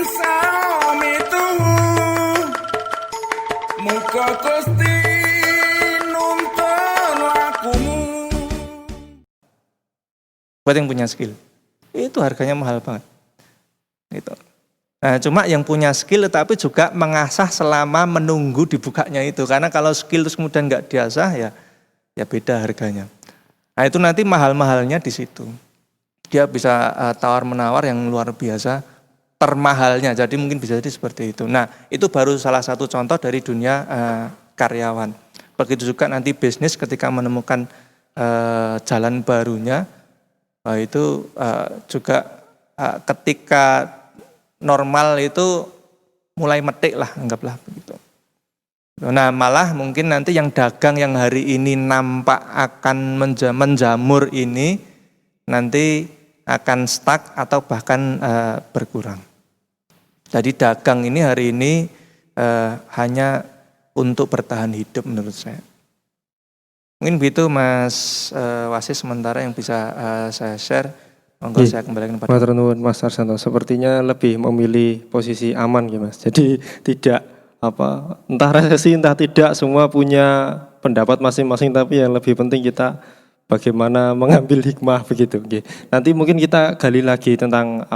tansah mituhu muga Gusti nuntun lakumu. Buat yang punya skill, itu harganya mahal banget. Gitu. Nah, cuma yang punya skill tapi juga mengasah selama menunggu dibukanya itu. Karena kalau skill terus kemudian nggak diasah ya beda harganya. Nah itu nanti mahal-mahalnya di situ. Dia bisa tawar menawar yang luar biasa termahalnya. Jadi mungkin bisa jadi seperti itu. Nah itu baru salah satu contoh dari dunia karyawan. Begitu juga nanti bisnis ketika menemukan jalan barunya itu juga ketika normal itu mulai metik lah, anggaplah begitu. Nah malah mungkin nanti yang dagang yang hari ini nampak akan menjamur ini nanti akan stuck atau bahkan berkurang. Jadi dagang ini hari ini hanya untuk bertahan hidup menurut saya. Mungkin begitu Mas Wasis sementara yang bisa saya share. Monggo saya kembalikan pada Matur nuwun Mas Arsanto. Sepertinya lebih memilih posisi aman ya Mas. Jadi tidak entah resesi entah tidak, semua punya pendapat masing-masing, tapi yang lebih penting kita bagaimana mengambil hikmah begitu. Nanti mungkin kita gali lagi tentang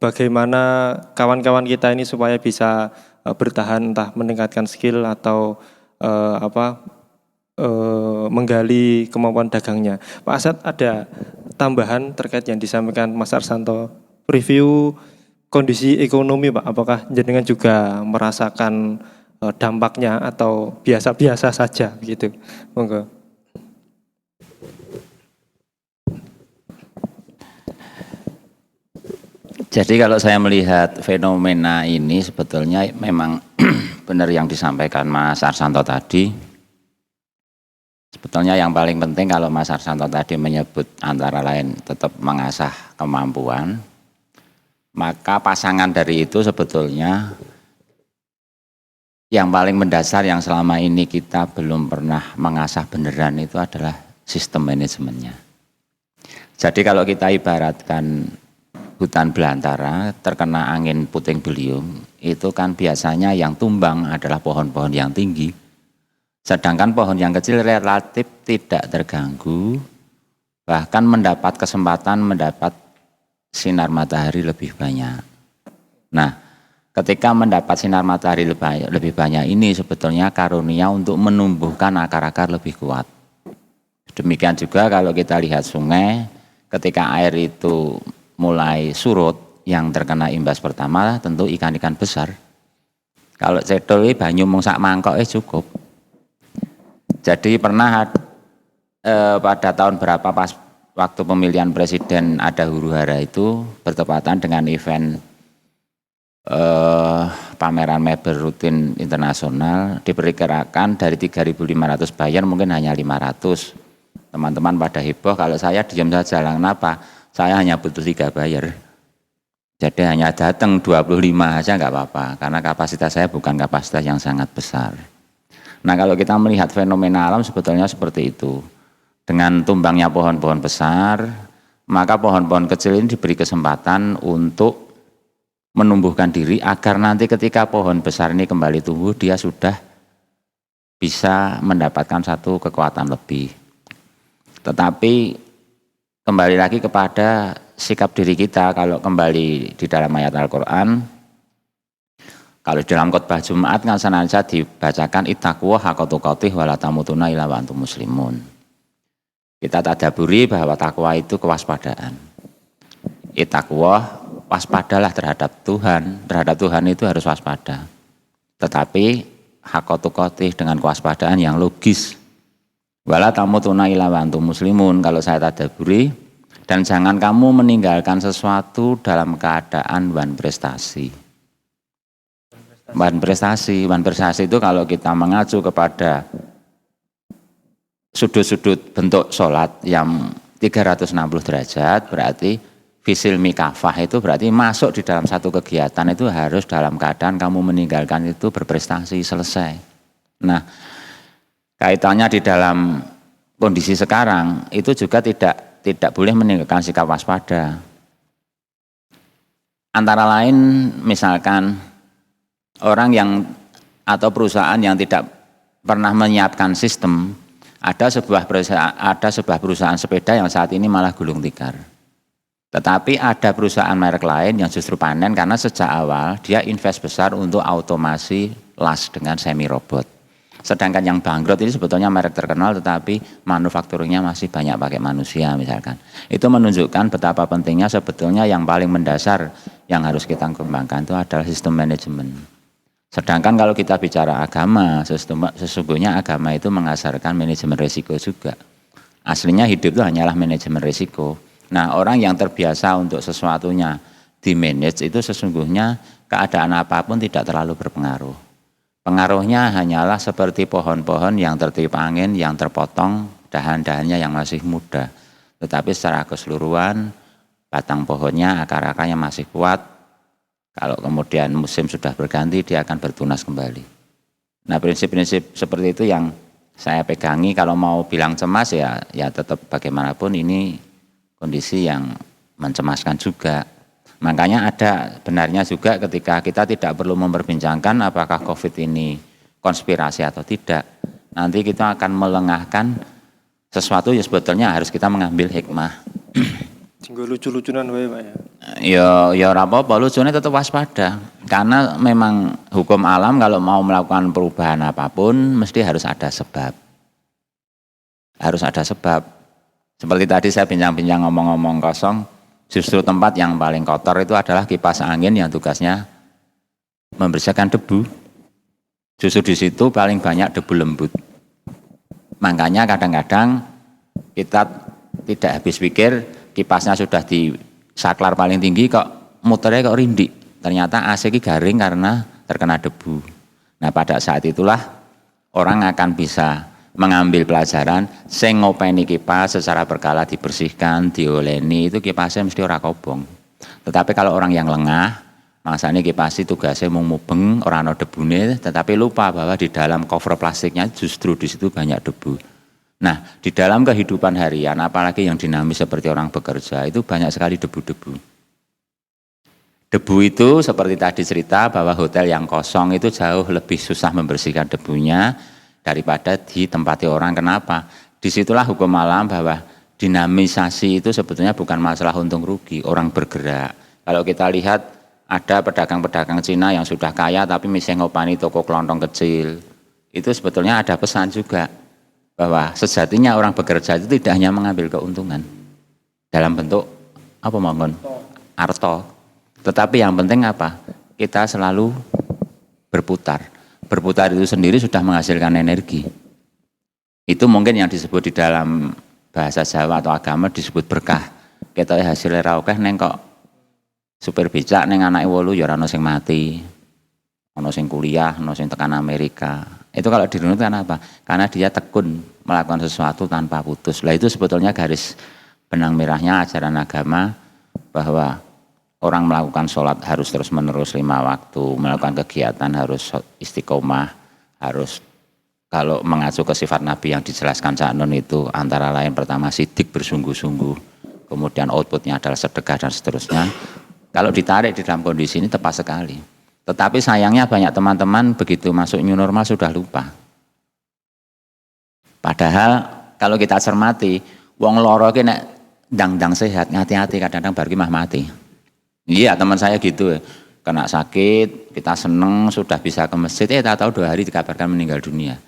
bagaimana kawan-kawan kita ini supaya bisa bertahan, entah meningkatkan skill atau menggali kemampuan dagangnya. Pak Asad, ada tambahan terkait yang disampaikan Mas Arsanto, review kondisi ekonomi Pak, apakah jenengan juga merasakan dampaknya atau biasa-biasa saja begitu? Monggo. Jadi kalau saya melihat fenomena ini sebetulnya memang benar yang disampaikan Mas Arsanto tadi. Sebetulnya yang paling penting kalau Mas Arsanto tadi menyebut antara lain tetap mengasah kemampuan, maka pasangan dari itu sebetulnya yang paling mendasar yang selama ini kita belum pernah mengasah beneran itu adalah sistem manajemennya. Jadi kalau kita ibaratkan hutan belantara terkena angin puting beliung, itu kan biasanya yang tumbang adalah pohon-pohon yang tinggi. Sedangkan pohon yang kecil relatif tidak terganggu, bahkan mendapat kesempatan mendapat sinar matahari lebih banyak. Nah, ketika mendapat sinar matahari lebih banyak ini sebetulnya karunia untuk menumbuhkan akar-akar lebih kuat. Demikian juga kalau kita lihat sungai, ketika air itu mulai surut, yang terkena imbas pertama tentu ikan-ikan besar. Kalau cedol banyu mung sak mangkok cukup. Jadi pernah pada tahun berapa pas waktu pemilihan presiden ada huru-hara itu bertepatan dengan event pameran mebel rutin internasional, diperkirakan dari 3.500 buyer mungkin hanya 500. Teman-teman pada heboh, kalau saya diam saja, kenapa? Saya hanya butuh 3 buyer. Jadi hanya datang 25 aja nggak apa-apa, karena kapasitas saya bukan kapasitas yang sangat besar. Nah kalau kita melihat fenomena alam sebetulnya seperti itu. Dengan tumbangnya pohon-pohon besar, maka pohon-pohon kecil ini diberi kesempatan untuk menumbuhkan diri agar nanti ketika pohon besar ini kembali tumbuh, dia sudah bisa mendapatkan satu kekuatan lebih. Tetapi kembali lagi kepada sikap diri kita, kalau kembali di dalam ayat Al-Quran, kalau dalam khotbah Jumat kan senantiasa dibacakan ittaqwa haqqa tuqatih wa la tamutunna illa wa antum muslimun. Kita tadaburi bahwa takwa itu kewaspadaan. Ittaqwa, waspadalah terhadap Tuhan. Terhadap Tuhan itu harus waspada. Tetapi haqqa tuqatih dengan kewaspadaan yang logis. Wa la tamutunna illa wa antum muslimun. Kalau saya tadaburi, dan jangan kamu meninggalkan sesuatu dalam keadaan wan prestasi. Wan prestasi itu kalau kita mengacu kepada sudut-sudut bentuk sholat yang 360 derajat, berarti fisil mikafah itu berarti masuk di dalam satu kegiatan itu harus dalam keadaan kamu meninggalkan itu berprestasi, selesai. Nah, kaitannya di dalam kondisi sekarang itu juga tidak boleh meninggalkan sikap waspada. Antara lain misalkan orang yang atau perusahaan yang tidak pernah menyiapkan sistem, ada sebuah perusahaan sepeda yang saat ini malah gulung tikar. Tetapi ada perusahaan merek lain yang justru panen karena sejak awal dia invest besar untuk automasi las dengan semi robot. Sedangkan yang bangkrut ini sebetulnya merek terkenal tetapi manufakturnya masih banyak pakai manusia misalkan. Itu menunjukkan betapa pentingnya sebetulnya yang paling mendasar yang harus kita kembangkan itu adalah sistem manajemen. Sedangkan kalau kita bicara agama, sesungguhnya agama itu mengajarkan manajemen risiko juga. Aslinya hidup itu hanyalah manajemen risiko. Nah, orang yang terbiasa untuk sesuatunya di-manage itu sesungguhnya keadaan apapun tidak terlalu berpengaruh. Pengaruhnya hanyalah seperti pohon-pohon yang tertiup angin, yang terpotong, dahan-dahannya yang masih muda. Tetapi secara keseluruhan, batang pohonnya, akar-akarnya masih kuat. Kalau kemudian musim sudah berganti, dia akan bertunas kembali. Nah, prinsip-prinsip seperti itu yang saya pegangi. Kalau mau bilang cemas ya tetap bagaimanapun ini kondisi yang mencemaskan juga. Makanya ada benarnya juga ketika kita tidak perlu memperbincangkan apakah COVID ini konspirasi atau tidak. Nanti kita akan melengahkan sesuatu yang sebetulnya harus kita mengambil hikmah. Tinggal lucu-lucunan wae Pak ya. Ya ora apa-apa, lucune tetap waspada. Karena memang hukum alam kalau mau melakukan perubahan apapun mesti harus ada sebab. Harus ada sebab. Seperti tadi saya bincang-bincang ngomong-ngomong kosong, justru tempat yang paling kotor itu adalah kipas angin yang tugasnya membersihkan debu. Justru di situ paling banyak debu lembut. Makanya kadang-kadang kita tidak habis pikir kipasnya sudah di saklar paling tinggi kok muternya kok rindik. Ternyata AC garing karena terkena debu. Nah, pada saat itulah orang akan bisa mengambil pelajaran, sing ngopeni kipas secara berkala dibersihkan, dioleni, itu kipasnya mesti ora kobong. Tetapi kalau orang yang lengah, masanya kipas itu tugasnya mau mubeng, ora ana debune, tetapi lupa bahwa di dalam cover plastiknya justru di situ banyak debu. Nah, di dalam kehidupan harian, apalagi yang dinamis seperti orang bekerja, itu banyak sekali debu-debu. Debu itu seperti tadi cerita bahwa hotel yang kosong itu jauh lebih susah membersihkan debunya daripada ditempati orang. Kenapa? Disitulah hukum alam bahwa dinamisasi itu sebetulnya bukan masalah untung rugi, orang bergerak. Kalau kita lihat ada pedagang-pedagang Cina yang sudah kaya tapi misalnya ngopani toko kelontong kecil, itu sebetulnya ada pesan juga bahwa sejatinya orang bekerja itu tidak hanya mengambil keuntungan dalam bentuk apa monggon arto, tetapi yang penting apa? Kita selalu berputar. Berputar itu sendiri sudah menghasilkan energi. Itu mungkin yang disebut di dalam bahasa Jawa atau agama disebut berkah. Kita hasilnya raukeh neng kok supir becak neng anak 8 ya ora ono sing mati. Ono sing kuliah, ono sing tekan Amerika. Itu kalau dirunut kan apa? Karena dia tekun melakukan sesuatu tanpa putus. Lah itu sebetulnya garis benang merahnya ajaran agama bahwa orang melakukan sholat harus terus-menerus 5 waktu, melakukan kegiatan harus istiqomah, harus kalau mengacu ke sifat Nabi yang dijelaskan Cak Nun itu antara lain pertama sidik bersungguh-sungguh, kemudian outputnya adalah sedekah dan seterusnya. Kalau ditarik di dalam kondisi ini tepat sekali. Tetapi sayangnya banyak teman-teman begitu masuk new normal sudah lupa. Padahal kalau kita cermati, wong loro ki nek ndang-ndang sehat, hati-hati kadang-kadang bar ki mah mati. Iya teman saya gitu, kena sakit, kita seneng sudah bisa ke masjid, tak tahu 2 hari dikabarkan meninggal dunia.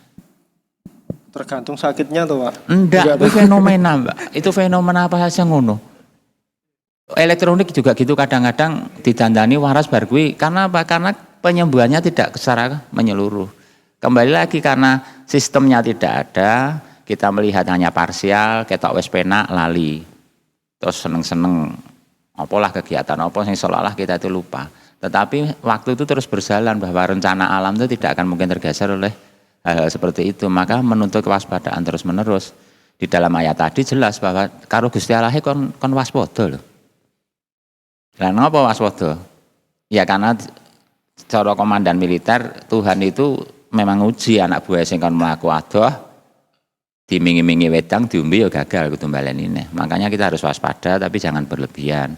Tergantung sakitnya tuh Pak. Enggak, itu fenomena Mbak, itu fenomena apa saja ngono. Elektronik juga gitu kadang-kadang didandani waras bar kuwi, karena apa? Karena penyembuhannya tidak secara menyeluruh. Kembali lagi karena sistemnya tidak ada, kita melihat hanya parsial, ketok wis penak lali. Terus seneng-seneng apalah kegiatan apa yang seolah-olah kita itu lupa. Tetapi waktu itu terus berjalan bahwa rencana alam itu tidak akan mungkin tergeser oleh hal-hal seperti itu. Maka menuntut kewaspadaan terus-menerus. Di dalam ayat tadi jelas bahwa karo Gusti Allah kon waspada lho. Lah napa waspada? Ya karena cara komandan militer Tuhan itu memang uji anak buah sing kon mlaku adoh dimingi-mingi wedang diumbi ya gagal kudu balenine. Makanya kita harus waspada tapi jangan berlebihan.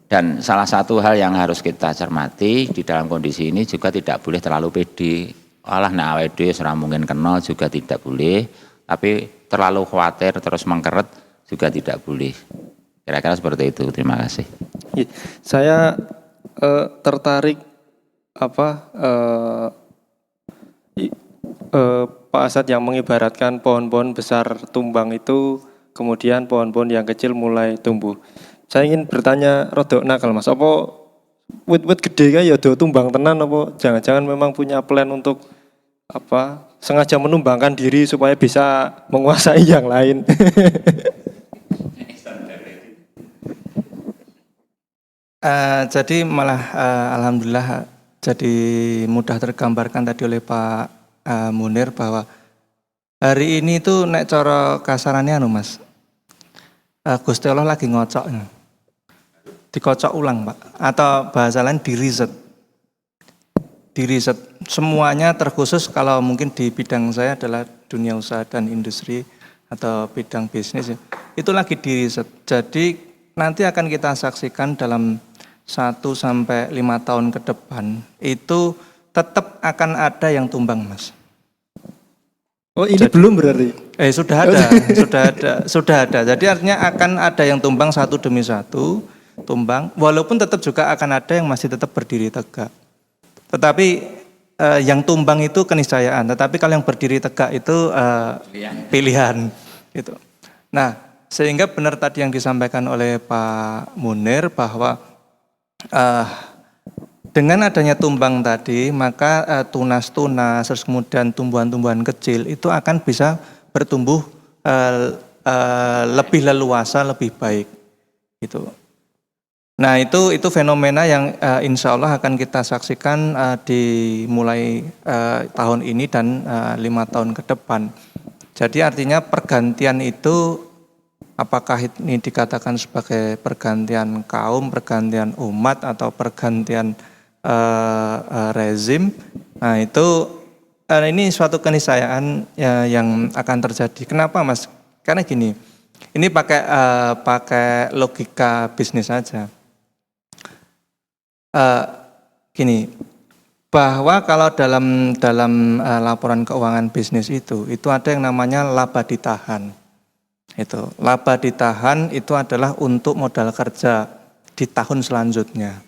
Dan salah satu hal yang harus kita cermati di dalam kondisi ini juga tidak boleh terlalu pede. Alah nek awake dhewe ora mungkin kenal juga tidak boleh, tapi terlalu khawatir terus mengkeret juga tidak boleh. Kira-kira seperti itu. Terima kasih. Iya, saya tertarik Pak Asad yang mengibaratkan pohon-pohon besar tumbang itu, kemudian pohon-pohon yang kecil mulai tumbuh. Saya ingin bertanya rodok nakal Mas, apa wit-wit gede kan ya do tumbang tenan, apa jangan-jangan memang punya plan untuk sengaja menumbangkan diri supaya bisa menguasai yang lain. Jadi malah alhamdulillah jadi mudah tergambarkan tadi oleh Pak Munir bahwa hari ini tuh nek cara kasarannya Mas, Gusti Allah lagi ngocok, dikocok ulang Pak, atau bahasa lain diriset semuanya, terkhusus kalau mungkin di bidang saya adalah dunia usaha dan industri atau bidang bisnis ya, itu lagi diriset. Jadi nanti akan kita saksikan dalam 1-5 tahun ke depan itu tetap akan ada yang tumbang Mas. Oh ini jadi, belum berarti? Sudah ada. Jadi artinya akan ada yang tumbang satu demi satu, tumbang. Walaupun tetap juga akan ada yang masih tetap berdiri tegak. Tetapi yang tumbang itu keniscayaan. Tetapi kalau yang berdiri tegak itu pilihan. Gitu. Nah, sehingga benar tadi yang disampaikan oleh Pak Munir bahwa dengan adanya tumbang tadi, maka tunas-tunas, terus kemudian tumbuhan-tumbuhan kecil itu akan bisa bertumbuh lebih leluasa, lebih baik. Gitu. Nah itu fenomena yang insya Allah akan kita saksikan dimulai tahun ini dan 5 tahun ke depan. Jadi artinya pergantian itu, apakah ini dikatakan sebagai pergantian kaum, pergantian umat, atau pergantian rezim, nah itu ini suatu keniscayaan yang akan terjadi. Kenapa Mas? Karena gini, ini pakai logika bisnis saja. Gini, bahwa kalau dalam laporan keuangan bisnis itu ada yang namanya laba ditahan. Itu laba ditahan itu adalah untuk modal kerja di tahun selanjutnya.